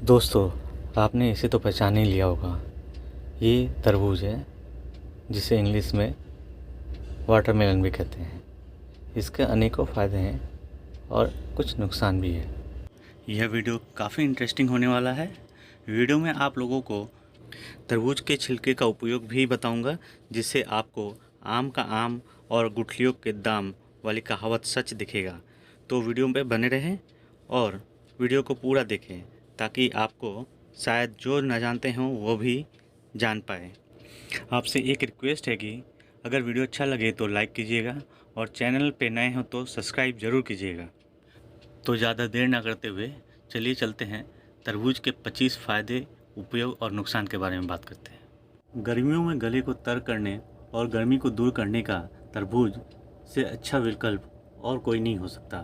दोस्तों, आपने इसे तो पहचान ही लिया होगा। ये तरबूज है, जिसे इंग्लिश में वाटरमेलन भी कहते हैं। इसके अनेकों फ़ायदे हैं और कुछ नुकसान भी है। यह वीडियो काफ़ी इंटरेस्टिंग होने वाला है। वीडियो में आप लोगों को तरबूज के छिलके का उपयोग भी बताऊंगा, जिससे आपको आम का आम और गुठलियों के दाम वाली कहावत सच दिखेगा। तो वीडियो पे बने रहें और वीडियो को पूरा देखें, ताकि आपको शायद जो न जानते हों वो भी जान पाए। आपसे एक रिक्वेस्ट है कि अगर वीडियो अच्छा लगे तो लाइक कीजिएगा और चैनल पे नए हो तो सब्सक्राइब ज़रूर कीजिएगा। तो ज़्यादा देर ना करते हुए चलिए चलते हैं तरबूज के 25 फ़ायदे, उपयोग और नुकसान के बारे में बात करते हैं। गर्मियों में गले को तर करने और गर्मी को दूर करने का तरबूज से अच्छा विकल्प और कोई नहीं हो सकता।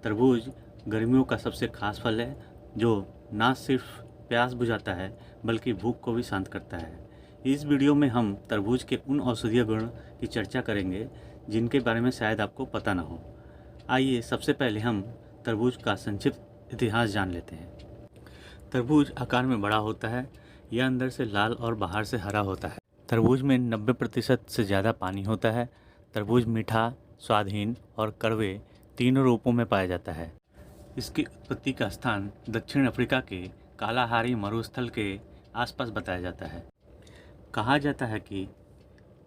तरबूज गर्मियों का सबसे खास फल है, जो ना सिर्फ प्यास बुझाता है बल्कि भूख को भी शांत करता है। इस वीडियो में हम तरबूज के उन औषधीय गुण की चर्चा करेंगे जिनके बारे में शायद आपको पता ना हो। आइए सबसे पहले हम तरबूज का संक्षिप्त इतिहास जान लेते हैं। तरबूज आकार में बड़ा होता है। यह अंदर से लाल और बाहर से हरा होता है। तरबूज में 90% से ज़्यादा पानी होता है। तरबूज मीठा, स्वादहीन और कड़वे तीनों रूपों में पाया जाता है। इसकी उत्पत्ति का स्थान दक्षिण अफ्रीका के कालाहारी मरुस्थल के आसपास बताया जाता है। कहा जाता है कि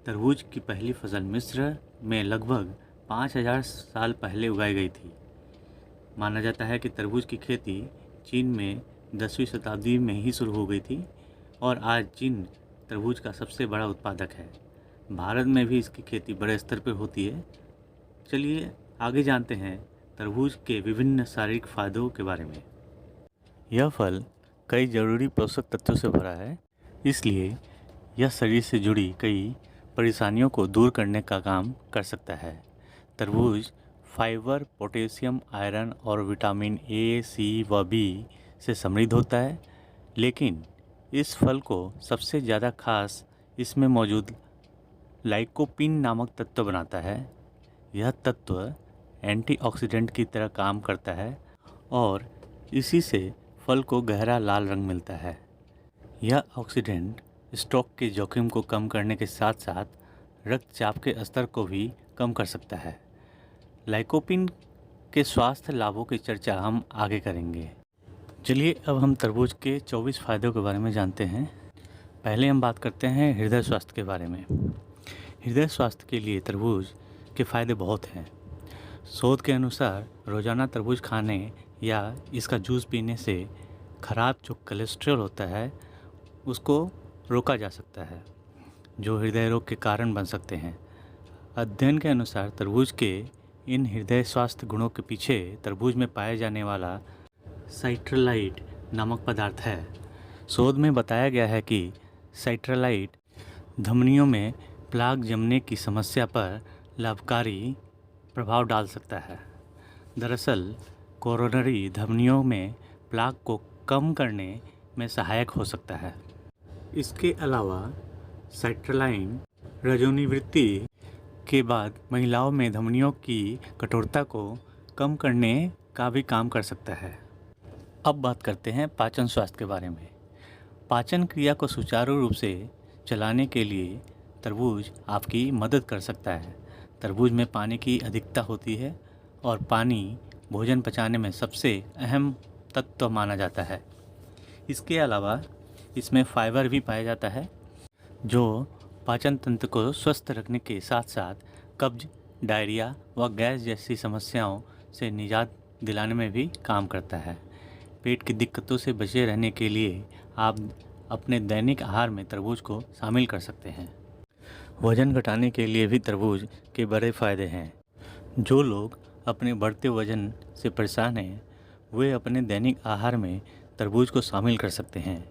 तरबूज की पहली फसल मिस्र में लगभग 5000 साल पहले उगाई गई थी। माना जाता है कि तरबूज की खेती चीन में 10वीं शताब्दी में ही शुरू हो गई थी और आज चीन तरबूज का सबसे बड़ा उत्पादक है। भारत में भी इसकी खेती बड़े स्तर पर होती है। चलिए आगे जानते हैं तरबूज के विभिन्न शारीरिक फायदों के बारे में। यह फल कई जरूरी पोषक तत्वों से भरा है, इसलिए यह शरीर से जुड़ी कई परेशानियों को दूर करने का काम कर सकता है। तरबूज फाइबर, पोटेशियम, आयरन और विटामिन ए, सी व बी से समृद्ध होता है, लेकिन इस फल को सबसे ज़्यादा खास इसमें मौजूद लाइकोपीन नामक तत्व बनाता है। यह तत्व एंटीऑक्सीडेंट की तरह काम करता है और इसी से फल को गहरा लाल रंग मिलता है। यह ऑक्सीडेंट स्ट्रोक के जोखिम को कम करने के साथ साथ रक्तचाप के स्तर को भी कम कर सकता है। लाइकोपीन के स्वास्थ्य लाभों की चर्चा हम आगे करेंगे। चलिए अब हम तरबूज के 24 फायदों के बारे में जानते हैं। पहले हम बात करते हैं हृदय स्वास्थ्य के बारे में। हृदय स्वास्थ्य के लिए तरबूज के फ़ायदे बहुत हैं। शोध के अनुसार रोज़ाना तरबूज खाने या इसका जूस पीने से खराब जो कोलेस्ट्रॉल होता है उसको रोका जा सकता है, जो हृदय रोग के कारण बन सकते हैं। अध्ययन के अनुसार तरबूज के इन हृदय स्वास्थ्य गुणों के पीछे तरबूज में पाए जाने वाला साइट्रलाइट नामक पदार्थ है। शोध में बताया गया है कि साइट्रलाइट धमनियों में प्लाक जमने की समस्या पर लाभकारी प्रभाव डाल सकता है। दरअसल कोरोनरी धमनियों में प्लाक को कम करने में सहायक हो सकता है। इसके अलावा साइट्रलाइन रजोनिवृत्ति के बाद महिलाओं में धमनियों की कठोरता को कम करने का भी काम कर सकता है। अब बात करते हैं पाचन स्वास्थ्य के बारे में। पाचन क्रिया को सुचारू रूप से चलाने के लिए तरबूज आपकी मदद कर सकता है। तरबूज में पानी की अधिकता होती है और पानी भोजन पचाने में सबसे अहम तत्व माना जाता है। इसके अलावा इसमें फाइबर भी पाया जाता है, जो पाचन तंत्र को स्वस्थ रखने के साथ साथ कब्ज, डायरिया व गैस जैसी समस्याओं से निजात दिलाने में भी काम करता है। पेट की दिक्कतों से बचे रहने के लिए आप अपने दैनिक आहार में तरबूज को शामिल कर सकते हैं। वज़न घटाने के लिए भी तरबूज के बड़े फ़ायदे हैं। जो लोग अपने बढ़ते वज़न से परेशान हैं, वे अपने दैनिक आहार में तरबूज को शामिल कर सकते हैं।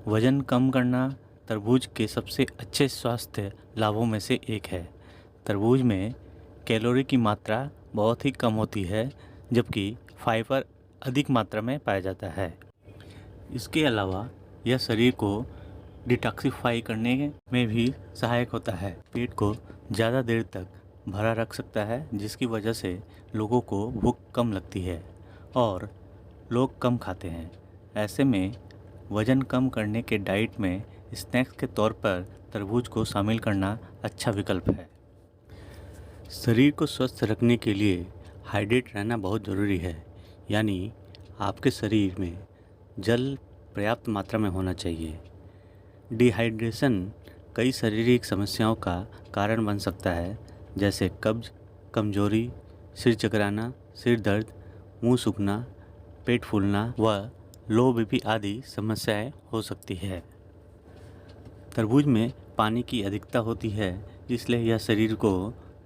वज़न कम करना तरबूज के सबसे अच्छे स्वास्थ्य लाभों में से एक है। तरबूज में कैलोरी की मात्रा बहुत ही कम होती है, जबकि फाइबर अधिक मात्रा में पाया जाता है। इसके अलावा यह शरीर को डिटॉक्सिफाई करने में भी सहायक होता है। पेट को ज़्यादा देर तक भरा रख सकता है, जिसकी वजह से लोगों को भूख कम लगती है और लोग कम खाते हैं। ऐसे में वज़न कम करने के डाइट में स्नैक्स के तौर पर तरबूज को शामिल करना अच्छा विकल्प है। शरीर को स्वस्थ रखने के लिए हाइड्रेट रहना बहुत ज़रूरी है, यानी आपके शरीर में जल पर्याप्त मात्रा में होना चाहिए। डिहाइड्रेशन कई शारीरिक समस्याओं का कारण बन सकता है, जैसे कब्ज, कमजोरी, सिर चकराना, सिर दर्द, मुंह सूखना, पेट फूलना व लो बीपी आदि समस्याएं हो सकती है। तरबूज में पानी की अधिकता होती है, इसलिए यह शरीर को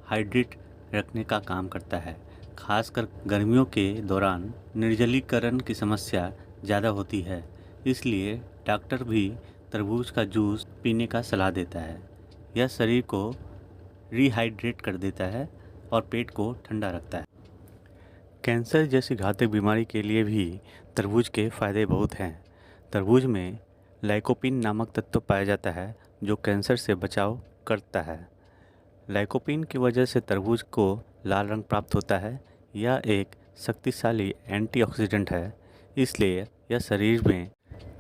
हाइड्रेट रखने का काम करता है। खासकर गर्मियों के दौरान निर्जलीकरण की समस्या ज़्यादा होती है, इसलिए डॉक्टर भी तरबूज का जूस पीने का सलाह देता है। यह शरीर को रिहाइड्रेट कर देता है और पेट को ठंडा रखता है। कैंसर जैसी घातक बीमारी के लिए भी तरबूज के फ़ायदे बहुत हैं। तरबूज में लाइकोपीन नामक तत्व पाया जाता है जो कैंसर से बचाव करता है। लाइकोपीन की वजह से तरबूज को लाल रंग प्राप्त होता है। यह एक शक्तिशाली एंटीऑक्सीडेंट है, इसलिए यह शरीर में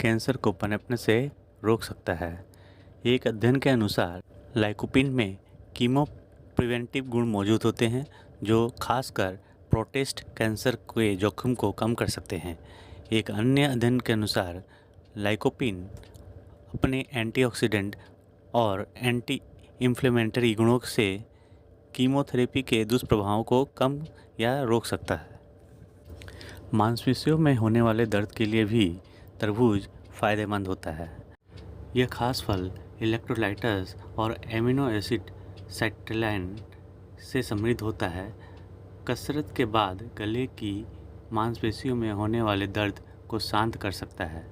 कैंसर को पनपने से रोक सकता है। एक अध्ययन के अनुसार लाइकोपीन में कीमो प्रिवेंटिव गुण मौजूद होते हैं जो खासकर प्रोस्टेट कैंसर के जोखिम को कम कर सकते हैं। एक अन्य अध्ययन के अनुसार लाइकोपीन अपने एंटीऑक्सीडेंट और एंटी इन्फ्लेमेटरी गुणों से कीमोथेरेपी के दुष्प्रभावों को कम या रोक सकता है। मांसपेशियों में होने वाले दर्द के लिए भी तरबूज फ़ायदेमंद होता है। यह खास फल इलेक्ट्रोलाइट्स और एमिनो एसिड साइट्रलाइन से समृद्ध होता है। कसरत के बाद गले की मांसपेशियों में होने वाले दर्द को शांत कर सकता है।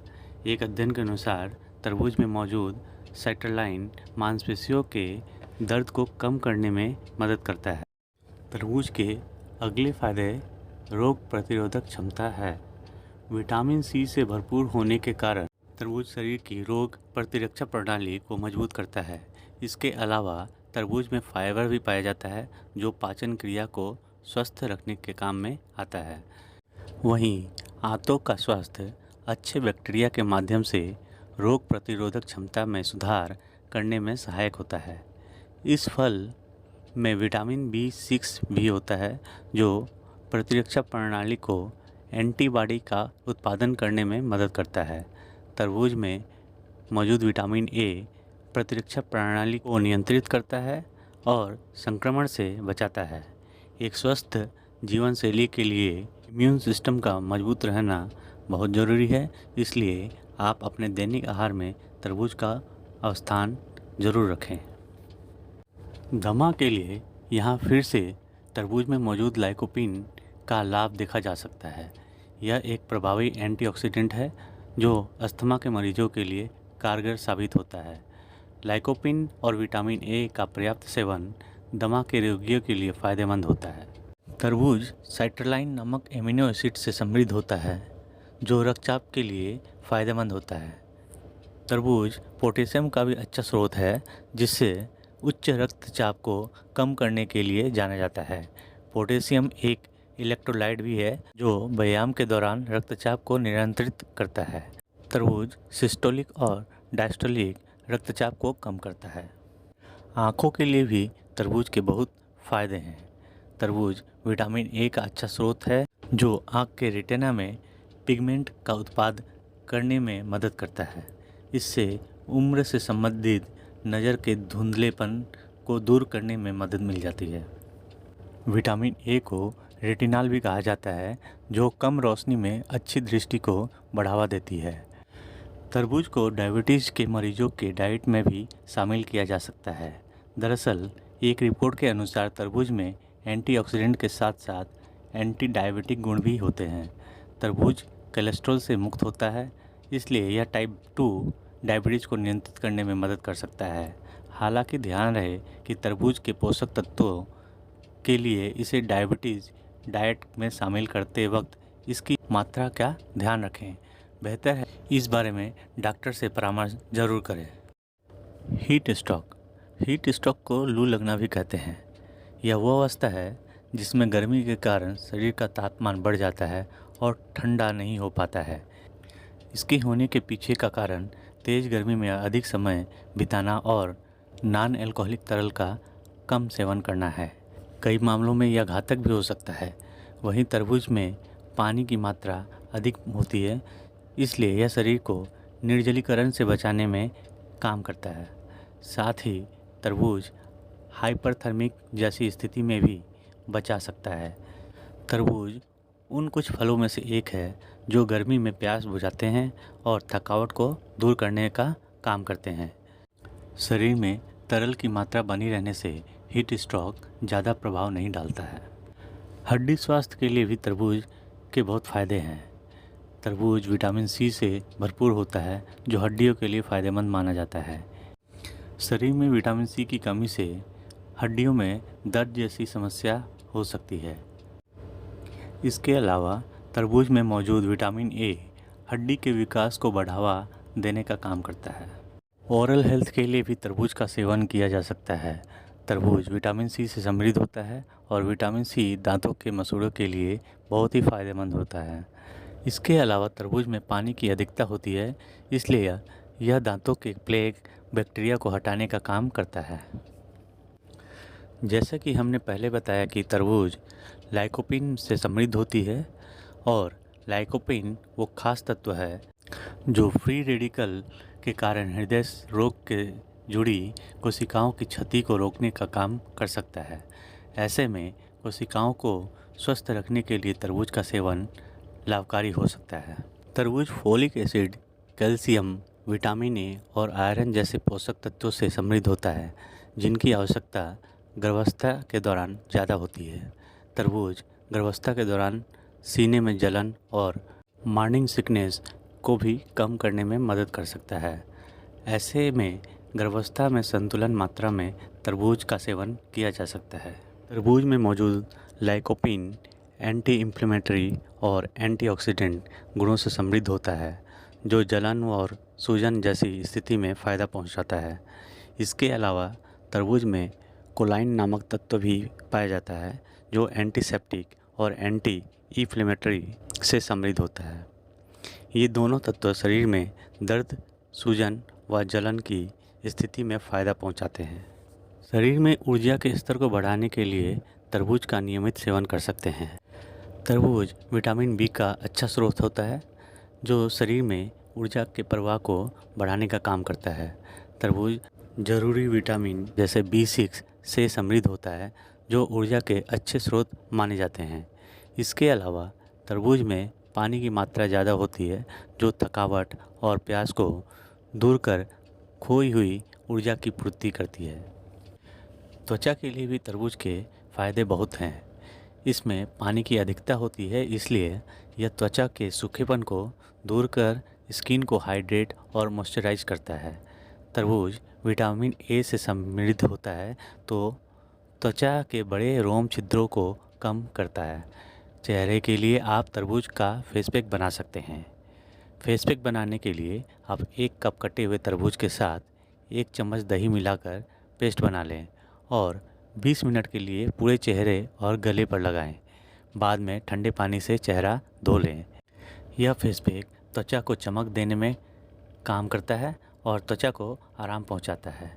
एक अध्ययन के अनुसार तरबूज में मौजूद साइट्रलाइन मांसपेशियों के दर्द को कम करने में मदद करता है। तरबूज के अगले फ़ायदे रोग प्रतिरोधक क्षमता है। विटामिन सी से भरपूर होने के कारण तरबूज शरीर की रोग प्रतिरक्षा प्रणाली को मजबूत करता है। इसके अलावा तरबूज में फाइबर भी पाया जाता है जो पाचन क्रिया को स्वस्थ रखने के काम में आता है। वहीं आंतों का स्वास्थ्य अच्छे बैक्टीरिया के माध्यम से रोग प्रतिरोधक क्षमता में सुधार करने में सहायक होता है। इस फल में विटामिन B6 भी होता है जो प्रतिरक्षा प्रणाली को एंटीबॉडी का उत्पादन करने में मदद करता है। तरबूज में मौजूद विटामिन ए प्रतिरक्षा प्रणाली को नियंत्रित करता है और संक्रमण से बचाता है। एक स्वस्थ जीवन शैली के लिए इम्यून सिस्टम का मजबूत रहना बहुत ज़रूरी है, इसलिए आप अपने दैनिक आहार में तरबूज का स्थान ज़रूर रखें। दमा के लिए यहाँ फिर से तरबूज में मौजूद लाइकोपीन का लाभ देखा जा सकता है। यह एक प्रभावी एंटीऑक्सीडेंट है जो अस्थमा के मरीजों के लिए कारगर साबित होता है। लाइकोपीन और विटामिन ए का पर्याप्त सेवन दमा के रोगियों के लिए फ़ायदेमंद होता है। तरबूज साइट्रलाइन नामक एमिनो एसिड से समृद्ध होता है जो रक्तचाप के लिए फ़ायदेमंद होता है। तरबूज पोटेशियम का भी अच्छा स्रोत है जिससे उच्च रक्तचाप को कम करने के लिए जाना जाता है। पोटेशियम एक इलेक्ट्रोलाइट भी है जो व्यायाम के दौरान रक्तचाप को नियंत्रित करता है। तरबूज सिस्टोलिक और डायस्टोलिक रक्तचाप को कम करता है। आँखों के लिए भी तरबूज के बहुत फ़ायदे हैं। तरबूज विटामिन ए का अच्छा स्रोत है जो आँख के रेटिना में पिगमेंट का उत्पाद करने में मदद करता है। इससे उम्र से संबंधित नज़र के धुंधलेपन को दूर करने में मदद मिल जाती है। विटामिन ए को रेटिनॉल भी कहा जाता है जो कम रोशनी में अच्छी दृष्टि को बढ़ावा देती है। तरबूज को डायबिटीज़ के मरीजों के डाइट में भी शामिल किया जा सकता है। दरअसल एक रिपोर्ट के अनुसार तरबूज में एंटीऑक्सीडेंट के साथ साथ एंटी डायबिटिक गुण भी होते हैं। तरबूज कोलेस्ट्रॉल से मुक्त होता है, इसलिए यह टाइप 2 डायबिटीज़ को नियंत्रित करने में मदद कर सकता है। हालांकि ध्यान रहे कि तरबूज के पोषक तत्वों के लिए इसे डायबिटीज़ डाइट में शामिल करते वक्त इसकी मात्रा का ध्यान रखें। बेहतर है इस बारे में डॉक्टर से परामर्श जरूर करें। हीट स्ट्रोक को लू लगना भी कहते हैं। यह वो अवस्था है जिसमें गर्मी के कारण शरीर का तापमान बढ़ जाता है और ठंडा नहीं हो पाता है। इसके होने के पीछे का कारण तेज़ गर्मी में अधिक समय बिताना और नॉन अल्कोहलिक तरल का कम सेवन करना है। कई मामलों में यह घातक भी हो सकता है। वहीं तरबूज में पानी की मात्रा अधिक होती है, इसलिए यह शरीर को निर्जलीकरण से बचाने में काम करता है। साथ ही तरबूज हाइपरथर्मिक जैसी स्थिति में भी बचा सकता है। तरबूज उन कुछ फलों में से एक है जो गर्मी में प्यास बुझाते हैं और थकावट को दूर करने का काम करते हैं। शरीर में तरल की मात्रा बनी रहने से हीट स्ट्रोक ज़्यादा प्रभाव नहीं डालता है। हड्डी स्वास्थ्य के लिए भी तरबूज के बहुत फ़ायदे हैं। तरबूज विटामिन सी से भरपूर होता है जो हड्डियों के लिए फ़ायदेमंद माना जाता है। शरीर में विटामिन सी की कमी से हड्डियों में दर्द जैसी समस्या हो सकती है। इसके अलावा तरबूज में मौजूद विटामिन ए हड्डी के विकास को बढ़ावा देने का काम करता है। ओरल हेल्थ के लिए भी तरबूज का सेवन किया जा सकता है। तरबूज विटामिन सी से समृद्ध होता है और विटामिन सी दांतों के मसूड़ों के लिए बहुत ही फ़ायदेमंद होता है। इसके अलावा तरबूज में पानी की अधिकता होती है, इसलिए यह दांतों के प्लेग बैक्टीरिया को हटाने का काम करता है। जैसा कि हमने पहले बताया कि तरबूज लाइकोपीन से समृद्ध होती है और लाइकोपीन वो खास तत्व है जो फ्री रेडिकल के कारण हृदय रोग के जुड़ी कोशिकाओं की क्षति को रोकने का काम कर सकता है। ऐसे में कोशिकाओं को स्वस्थ रखने के लिए तरबूज का सेवन लाभकारी हो सकता है। तरबूज folic acid, calcium, vitamin A और आयरन जैसे पोषक तत्वों से समृद्ध होता है जिनकी आवश्यकता गर्भावस्था के दौरान ज़्यादा होती है। तरबूज गर्भावस्था के दौरान सीने में जलन और मॉर्निंग सिकनेस को भी कम करने में मदद कर सकता है। ऐसे में गर्भावस्था में संतुलन मात्रा में तरबूज का सेवन किया जा सकता है। तरबूज में मौजूद लाइकोपीन एंटी इंफ्लेमेटरी और एंटीऑक्सीडेंट गुणों से समृद्ध होता है जो जलन और सूजन जैसी स्थिति में फ़ायदा पहुंचाता है। इसके अलावा तरबूज में कोलाइन नामक तत्व भी पाया जाता है जो एंटीसेप्टिक और एंटी इंफ्लेमेटरी से समृद्ध होता है। ये दोनों तत्व शरीर में दर्द, सूजन व जलन की स्थिति में फ़ायदा पहुंचाते हैं। शरीर में ऊर्जा के स्तर को बढ़ाने के लिए तरबूज का नियमित सेवन कर सकते हैं। तरबूज विटामिन बी का अच्छा स्रोत होता है जो शरीर में ऊर्जा के प्रवाह को बढ़ाने का काम करता है। तरबूज जरूरी विटामिन जैसे B6 से समृद्ध होता है जो ऊर्जा के अच्छे स्रोत माने जाते हैं। इसके अलावा तरबूज में पानी की मात्रा ज़्यादा होती है जो थकावट और प्यास को दूर कर खोई हुई ऊर्जा की पूर्ति करती है। त्वचा के लिए भी तरबूज के फ़ायदे बहुत हैं। इसमें पानी की अधिकता होती है, इसलिए यह त्वचा के सूखेपन को दूर कर स्किन को हाइड्रेट और मॉइस्चराइज करता है। तरबूज विटामिन ए से समृद्ध होता है तो त्वचा के बड़े रोम छिद्रों को कम करता है। चेहरे के लिए आप तरबूज का फेस पैक बना सकते हैं। फेस पैक बनाने के लिए आप 1 कप कटे हुए तरबूज के साथ 1 चम्मच दही मिलाकर पेस्ट बना लें और 20 मिनट के लिए पूरे चेहरे और गले पर लगाएं। बाद में ठंडे पानी से चेहरा धो लें। यह फेस पैक त्वचा को चमक देने में काम करता है और त्वचा को आराम पहुंचाता है।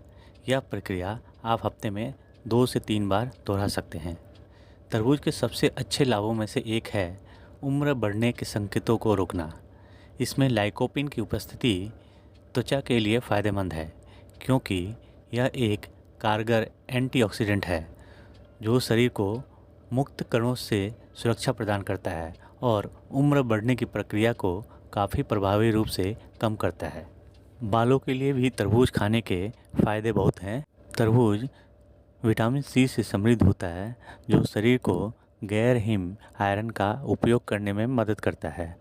यह प्रक्रिया आप हफ्ते में 2 से 3 बार दोहरा सकते हैं। तरबूज के सबसे अच्छे लाभों में से एक है उम्र बढ़ने के संकेतों को रोकना। इसमें लाइकोपीन की उपस्थिति त्वचा के लिए फ़ायदेमंद है क्योंकि यह एक कारगर एंटीऑक्सीडेंट है जो शरीर को मुक्त कणों से सुरक्षा प्रदान करता है और उम्र बढ़ने की प्रक्रिया को काफ़ी प्रभावी रूप से कम करता है। बालों के लिए भी तरबूज खाने के फ़ायदे बहुत हैं। तरबूज विटामिन सी से समृद्ध होता है जो शरीर को गैर हिम आयरन का उपयोग करने में मदद करता है।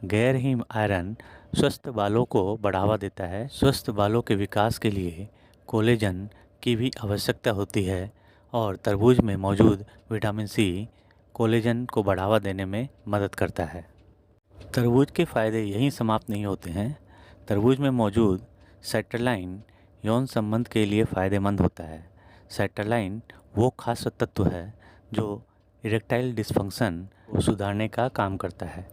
गैर हिम आयरन स्वस्थ बालों को बढ़ावा देता है। स्वस्थ बालों के विकास के लिए कोलेजन की भी आवश्यकता होती है और तरबूज में मौजूद विटामिन सी कोलेजन को बढ़ावा देने में मदद करता है। तरबूज के फ़ायदे यहीं समाप्त नहीं होते हैं। तरबूज में मौजूद सेट्रलाइन यौन संबंध के लिए फ़ायदेमंद होता है। सेट्रलाइन वो खास तत्व है जो इरेक्टाइल डिस्फंक्शन को सुधारने का काम करता है।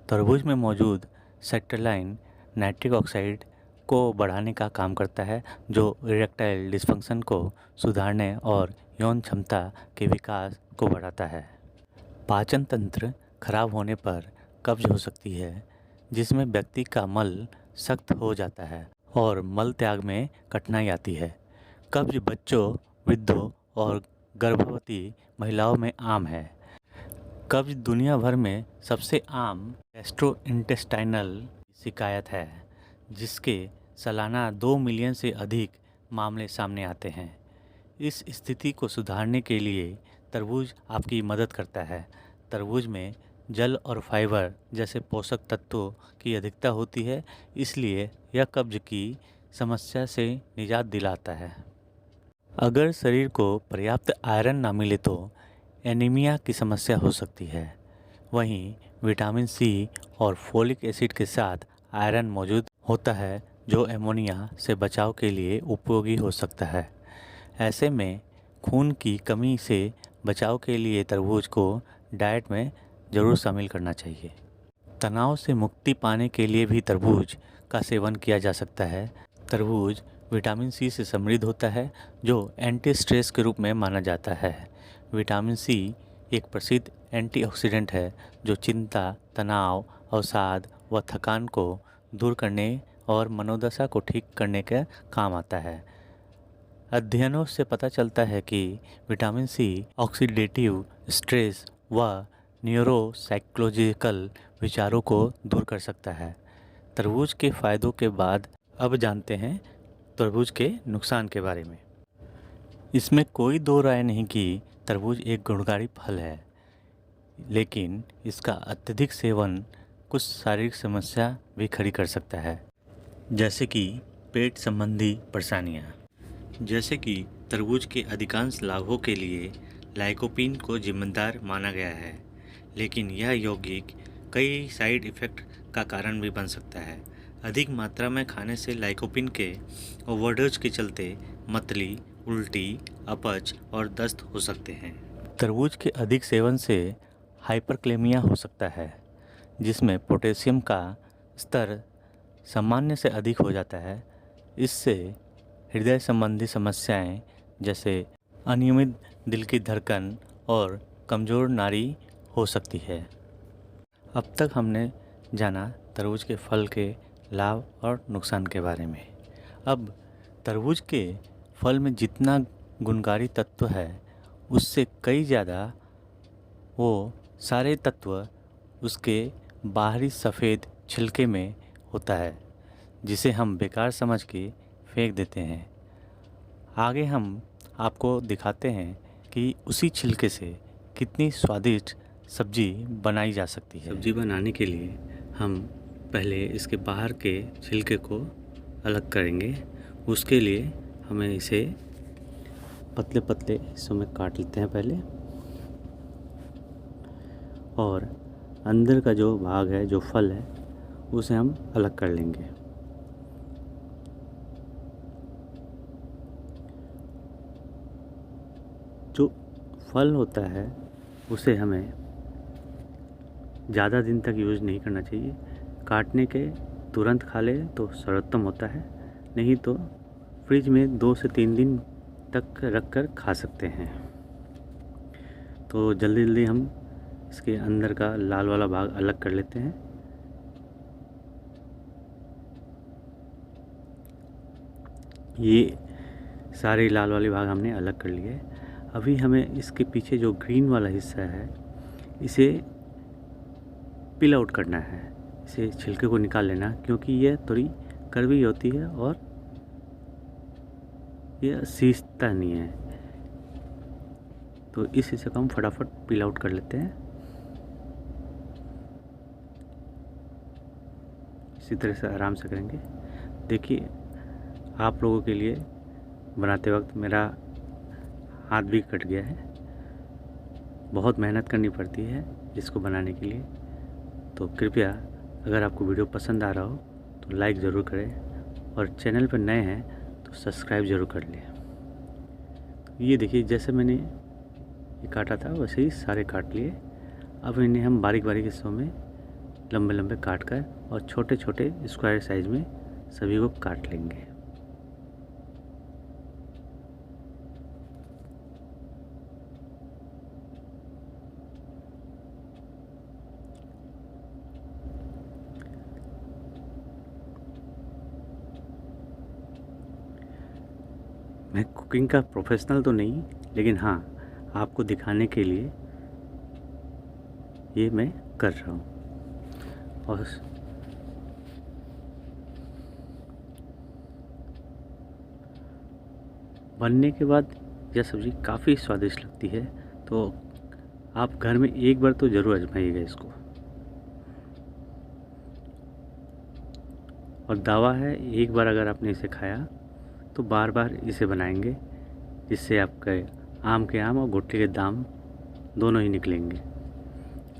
तरबूज में मौजूद सेट्रलाइन नाइट्रिक ऑक्साइड को बढ़ाने का काम करता है, जो इरेक्टाइल डिस्फंक्शन को सुधारने और यौन क्षमता के विकास को बढ़ाता है। पाचन तंत्र खराब होने पर कब्ज हो सकती है, जिसमें व्यक्ति का मल सख्त हो जाता है और मल त्याग में कठिनाई आती है। कब्ज बच्चों, वृद्धों और गर्भवती महिलाओं में आम है। कब्ज दुनिया भर में सबसे आम गैस्ट्रोइंटेस्टाइनल शिकायत है, जिसके सालाना 2 मिलियन से अधिक मामले सामने आते हैं। इस स्थिति को सुधारने के लिए तरबूज आपकी मदद करता है। तरबूज में जल और फाइबर जैसे पोषक तत्वों की अधिकता होती है, इसलिए यह कब्ज की समस्या से निजात दिलाता है। अगर शरीर को पर्याप्त आयरन ना मिले तो एनीमिया की समस्या हो सकती है। वहीं विटामिन सी और फोलिक एसिड के साथ आयरन मौजूद होता है, जो एमोनिया से बचाव के लिए उपयोगी हो सकता है। ऐसे में खून की कमी से बचाव के लिए तरबूज को डाइट में ज़रूर शामिल करना चाहिए। तनाव से मुक्ति पाने के लिए भी तरबूज का सेवन किया जा सकता है। तरबूज विटामिन सी से समृद्ध होता है, जो एंटी स्ट्रेस के रूप में माना जाता है। विटामिन सी एक प्रसिद्ध एंटीऑक्सीडेंट है, जो चिंता, तनाव, अवसाद व थकान को दूर करने और मनोदशा को ठीक करने के काम आता है। अध्ययनों से पता चलता है कि विटामिन सी ऑक्सीडेटिव स्ट्रेस व न्यूरोसाइकोलॉजिकल विचारों को दूर कर सकता है। तरबूज के फ़ायदों के बाद अब जानते हैं तरबूज के नुकसान के बारे में। इसमें कोई दो राय नहीं कि तरबूज एक गुणकारी फल है, लेकिन इसका अत्यधिक सेवन कुछ शारीरिक समस्या भी खड़ी कर सकता है, जैसे कि पेट संबंधी परेशानियाँ। जैसे कि तरबूज के अधिकांश लाभों के लिए लाइकोपीन को जिम्मेदार माना गया है, लेकिन यह यौगिक कई साइड इफ़ेक्ट का कारण भी बन सकता है। अधिक मात्रा में खाने से लाइकोपीन के ओवरडोज के चलते मतली, उल्टी, अपच और दस्त हो सकते हैं। तरबूज के अधिक सेवन से हाइपरकैलेमिया हो सकता है, जिसमें पोटेशियम का स्तर सामान्य से अधिक हो जाता है। इससे हृदय संबंधी समस्याएं जैसे अनियमित दिल की धड़कन और कमज़ोर नाड़ी हो सकती है। अब तक हमने जाना तरबूज के फल के लाभ और नुकसान के बारे में। अब तरबूज के फल में जितना गुणकारी तत्व है, उससे कई ज़्यादा वो सारे तत्व उसके बाहरी सफ़ेद छिलके में होता है, जिसे हम बेकार समझ के फेंक देते हैं। आगे हम आपको दिखाते हैं कि उसी छिलके से कितनी स्वादिष्ट सब्जी बनाई जा सकती है। सब्जी बनाने के लिए हम पहले इसके बाहर के छिलके को अलग करेंगे। उसके लिए हमें इसे पतले पतले हिस्सों में काट लेते हैं पहले, और अंदर का जो भाग है, जो फल है, उसे हम अलग कर लेंगे। जो फल होता है उसे हमें ज़्यादा दिन तक यूज़ नहीं करना चाहिए। काटने के तुरंत खा ले तो सर्वोत्तम होता है, नहीं तो फ्रिज में 2 से 3 दिन तक रख कर खा सकते हैं। तो जल्दी जल्दी हम इसके अंदर का लाल वाला भाग अलग कर लेते हैं। ये सारे लाल वाले भाग हमने अलग कर लिए। अभी हमें इसके पीछे जो ग्रीन वाला हिस्सा है, इसे पिल आउट करना है। इसे छिलके को निकाल लेना, क्योंकि यह थोड़ी कड़वी होती है और यह सीजता नहीं है। तो इस हिस्से को हम फटाफट पिल आउट कर लेते हैं। इसी तरह से आराम से करेंगे। देखिए, आप लोगों के लिए बनाते वक्त मेरा हाथ भी कट गया है। बहुत मेहनत करनी पड़ती है इसको बनाने के लिए। तो कृपया अगर आपको वीडियो पसंद आ रहा हो तो लाइक ज़रूर करें, और चैनल पर नए हैं तो सब्सक्राइब ज़रूर कर लें। ये देखिए, जैसे मैंने ये काटा था वैसे ही सारे काट लिए। अब इन्हें हम बारीक बारीक हिस्सों में लंबे लंबे काट कर और छोटे छोटे स्क्वायर साइज में सभी को काट लेंगे। मैं कुकिंग का प्रोफेशनल तो नहीं, लेकिन हाँ, आपको दिखाने के लिए ये मैं कर रहा हूँ। और बनने के बाद यह सब्ज़ी काफ़ी स्वादिष्ट लगती है, तो आप घर में एक बार तो ज़रूर आजमाइएगा इसको। और दावा है, एक बार अगर आपने इसे खाया तो बार बार इसे बनाएंगे, जिससे आपके आम के आम और गुठली के दाम दोनों ही निकलेंगे।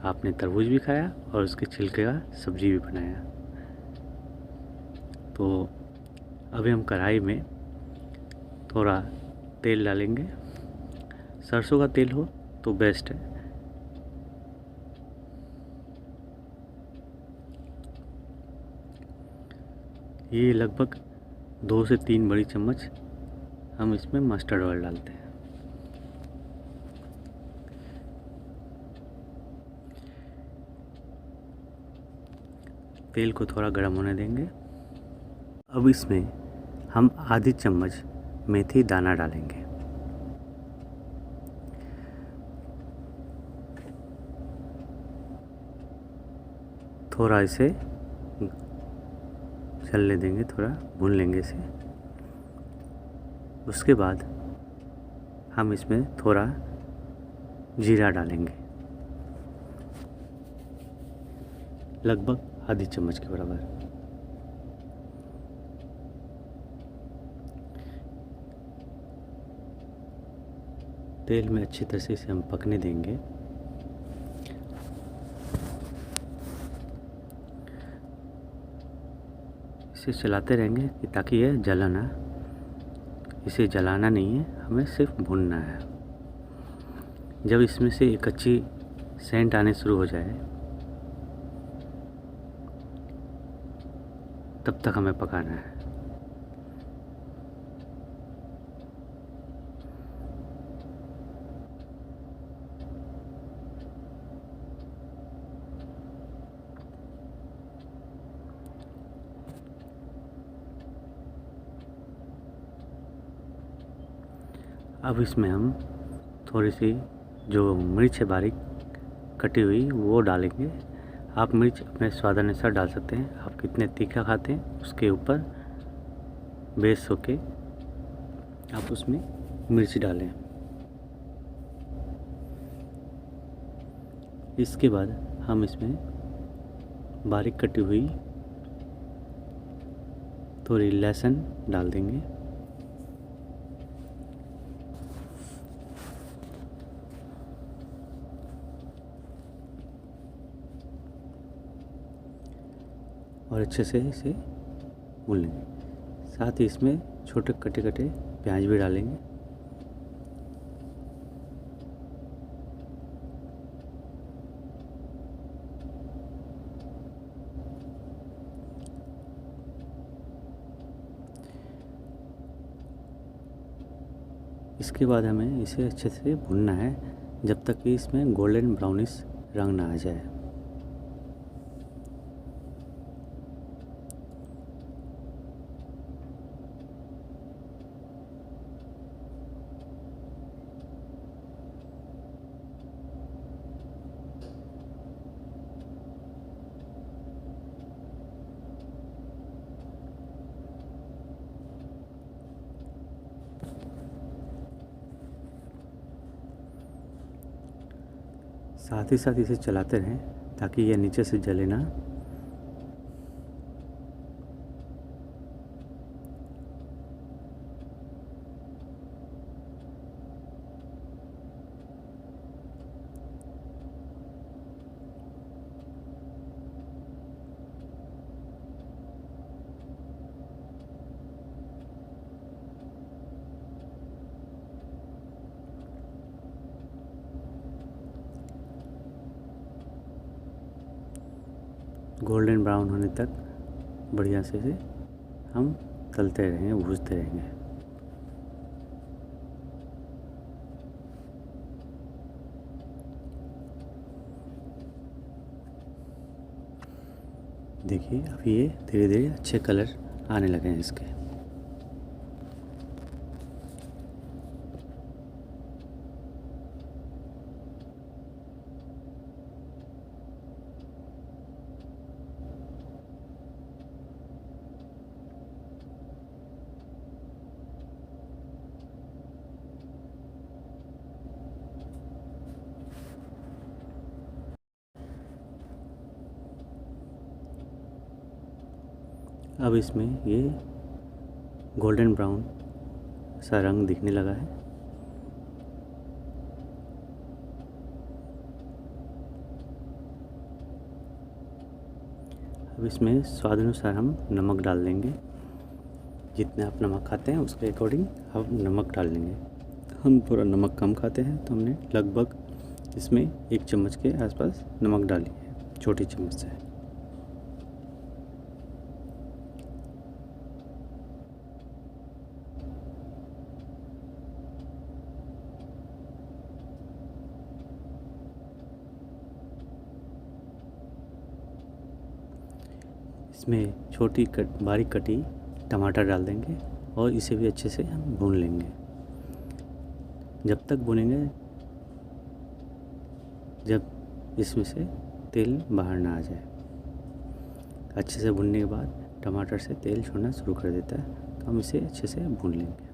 आपने तरबूज भी खाया और उसके छिलके का सब्ज़ी भी बनाया। तो अभी हम कढ़ाई में थोड़ा तेल डालेंगे। सरसों का तेल हो तो बेस्ट है। ये लगभग 2 से 3 बड़ी चम्मच हम इसमें मस्टर्ड ऑयल डालते हैं। तेल को थोड़ा गर्म होने देंगे। अब इसमें हम आधी चम्मच मेथी दाना डालेंगे। थोड़ा इसे चलने देंगे, थोड़ा भून लेंगे इसे। उसके बाद हम इसमें थोड़ा जीरा डालेंगे, लगभग आधी चम्मच के बराबर। तेल में अच्छी तरह से इसे हम पकने देंगे। इसे चलाते रहेंगे कि ताकि यह जले ना। इसे जलाना नहीं है, हमें सिर्फ भूनना है। जब इसमें से एक अच्छी सेंट आने शुरू हो जाए तब तक हमें पकाना है। अब इसमें हम थोड़ी सी जो मिर्च है बारीक कटी हुई वो डालेंगे। आप मिर्च अपने स्वाद अनुसार डाल सकते हैं। आप कितने तीखा खाते हैं उसके ऊपर बेस होके आप उसमें मिर्च डालें। इसके बाद हम इसमें बारीक कटी हुई थोड़ी लहसुन डाल देंगे। और अच्छे से इसे भून लेंगे। साथ ही इसमें छोटे कटे कटे प्याज भी डालेंगे। इसके बाद हमें इसे अच्छे से भूनना है जब तक कि इसमें गोल्डन ब्राउनिश रंग ना आ जाए। साथ ही साथ इसे चलाते रहें ताकि यह नीचे से जले ना। गोल्डन ब्राउन होने तक बढ़िया से हम तलते रहेंगे, भूनते रहेंगे। देखिए अब ये धीरे धीरे अच्छे कलर आने लगे हैं इसके। अब इसमें ये गोल्डन ब्राउन सा रंग दिखने लगा है। अब इसमें स्वाद अनुसार हम नमक डाल देंगे। जितने आप नमक खाते हैं उसके अकॉर्डिंग आप नमक डाल लेंगे। हम थोड़ा नमक कम खाते हैं तो हमने लगभग इसमें 1 चम्मच के आसपास नमक डाली है, छोटी चम्मच से। इसमें बारीक कटी टमाटर डाल देंगे और इसे भी अच्छे से हम भून लेंगे। जब तक भूनेंगे जब इसमें से तेल बाहर ना आ जाए। अच्छे से भूनने के बाद टमाटर से तेल छोड़ना शुरू कर देता है, तो हम इसे अच्छे से भून लेंगे।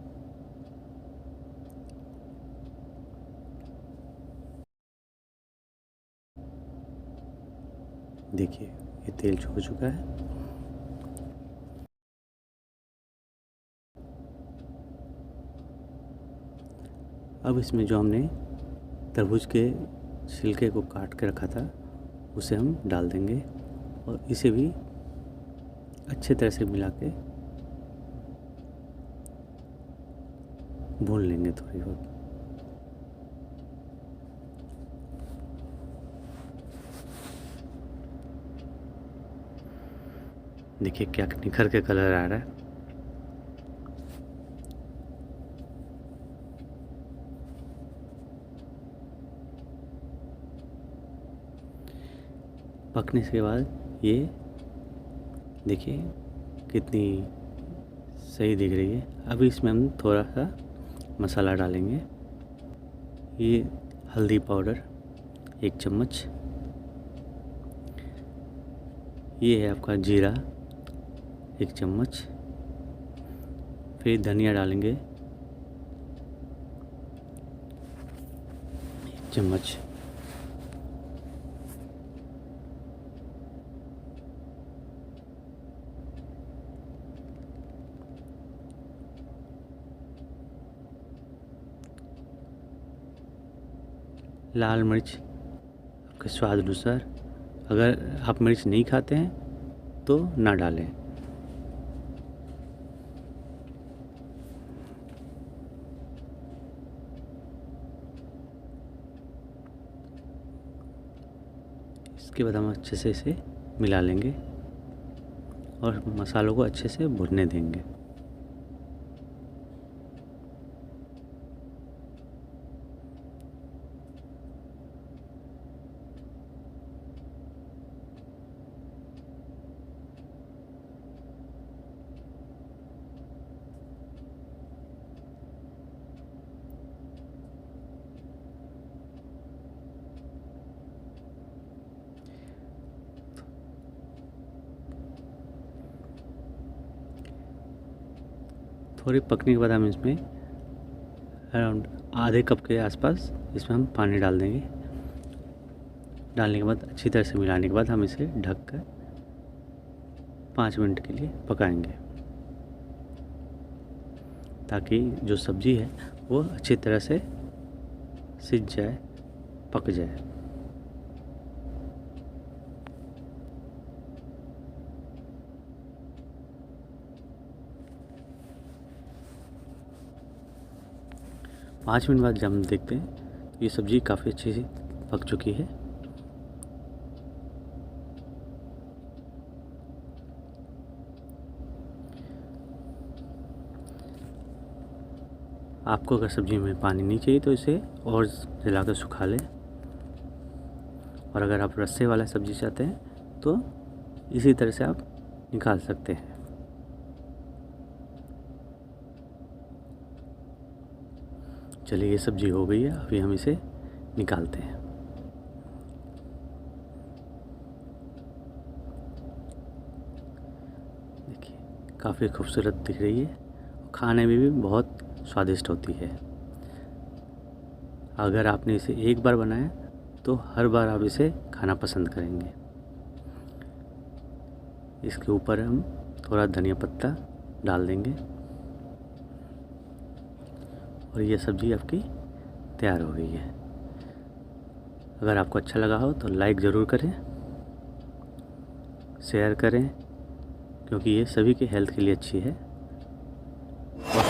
देखिए ये तेल छोड़ चुका है। अब इसमें जो हमने तरबूज के छिलके को काट के रखा था उसे हम डाल देंगे और इसे भी अच्छे तरह से मिला के भून लेंगे थोड़ी बहुत। देखिए क्या निखर के कलर आ रहा है। पकने के बाद ये देखिए कितनी सही दिख रही है। अभी इसमें हम थोड़ा सा मसाला डालेंगे। ये हल्दी पाउडर 1 चम्मच, ये है आपका जीरा 1 चम्मच, फिर धनिया डालेंगे 1 चम्मच, लाल मिर्च आपके स्वाद अनुसार। अगर आप मिर्च नहीं खाते हैं तो ना डालें। इसके बाद हम अच्छे से इसे मिला लेंगे और मसालों को अच्छे से भुनने देंगे। थोड़ी पकने के बाद हम इसमें अराउंड आधे कप के आसपास इसमें हम पानी डाल देंगे। डालने के बाद अच्छी तरह से मिलाने के बाद हम इसे ढक कर 5 मिनट के लिए पकाएंगे, ताकि जो सब्ज़ी है वो अच्छी तरह से सिज जाए, पक जाए। पाँच मिनट बाद जब हम देखते हैं तो ये सब्ज़ी काफ़ी अच्छी सी पक चुकी है। आपको अगर सब्ज़ी में पानी नहीं चाहिए तो इसे और जला कर सुखा लें, और अगर आप रस्से वाला सब्ज़ी चाहते हैं तो इसी तरह से आप निकाल सकते हैं। चलिए ये सब्ज़ी हो गई है, अभी हम इसे निकालते हैं। देखिए काफ़ी खूबसूरत दिख रही है, खाने में भी बहुत स्वादिष्ट होती है। अगर आपने इसे एक बार बनाया तो हर बार आप इसे खाना पसंद करेंगे। इसके ऊपर हम थोड़ा धनिया पत्ता डाल देंगे और ये सब्ज़ी आपकी तैयार हो गई है। अगर आपको अच्छा लगा हो तो लाइक ज़रूर करें, शेयर करें, क्योंकि ये सभी के हेल्थ के लिए अच्छी है, और